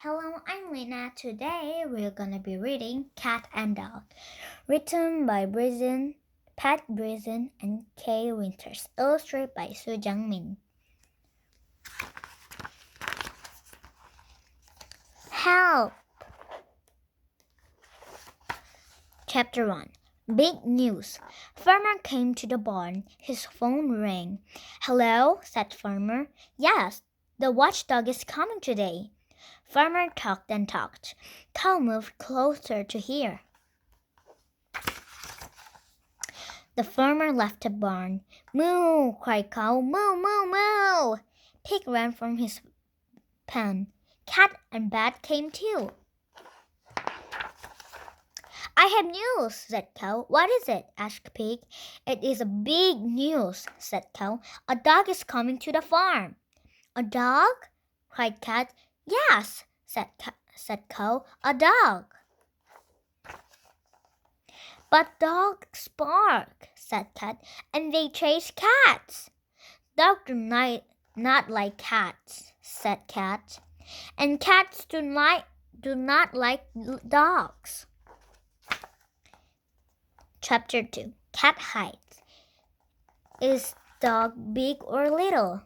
Hello, I'm Lena. Today we're gonna be reading Cat and Dog, written by Pat Brizin, and Kay Winters, illustrated by Su Jung-min. Help! Chapter 1. Big news. Farmer came to the barn. His phone rang. Hello, said Farmer. Yes, the watchdog is coming today. Farmer talked and talked. Cow moved closer to hear. The farmer left the barn. Moo! Cried Cow. Moo, moo, moo! Pig ran from his pen. Cat and Bat came too. I have news, said Cow. What is it? Asked Pig. It is a big news, said Cow. A dog is coming to the farm. A dog? Cried Cat. Yes, said Cow. A dog. But dogs bark, said Cat, and they chase cats. Dogs do not like cats, said Cat, and cats do not like dogs. Chapter 2. Cat hides. Is dog big or little?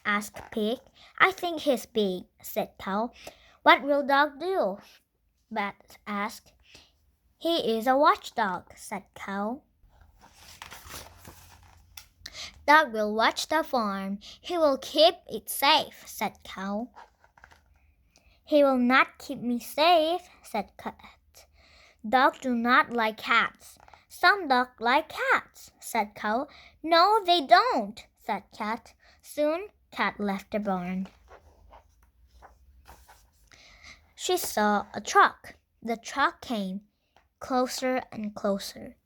Asked Pig. I think he's big, said Cow. What will dog do? Bat asked. He is a watchdog, said Cow. Dog will watch the farm. He will keep it safe, said Cow. He will not keep me safe, said Cat. Dogs do not like cats. Some dogs like cats, said Cow. No, they don't, said Cat. Soon, Cat left the barn. She saw a truck. The truck came closer and closer.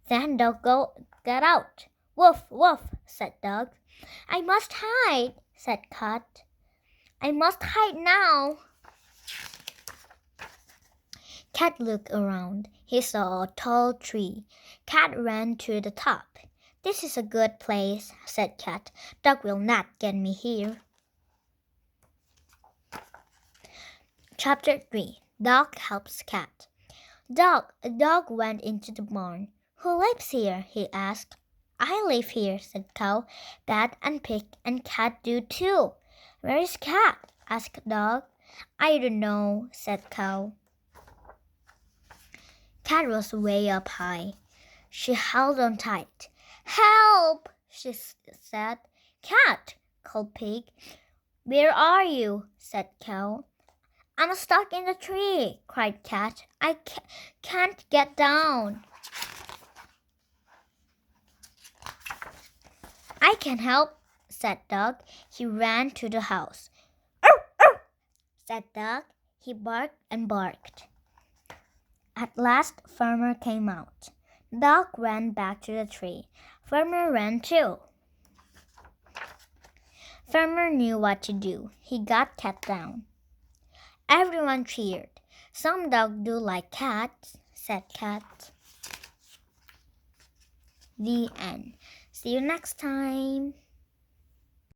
Then Dog got out. Woof, woof, said Dog. I must hide, said Cat. I must hide now. Cat looked around. He saw a tall tree. Cat ran to the top. This is a good place, said Cat. Dog will not get me here. Chapter 3. Dog helps Cat. A dog went into the barn. Who lives here? He asked. I live here, said Cow. Bat and Pig and Cat do too. Where is Cat? Asked Dog. I don't know, said Cow. Cat was way up high. She held on tight. Help! She said. Cat, called Pig. Where are you? Said Cow. I'm stuck in the tree, cried Cat. I can't get down. I can help, said Dog. He ran to the house. Ow, ow, said Dog. He barked and barked. At last, Farmer came out. Dog ran back to the tree. Farmer ran too. Farmer knew what to do. He got Cat down. Everyone cheered. Some dogs do like cats, said Cat. The end. See you next time.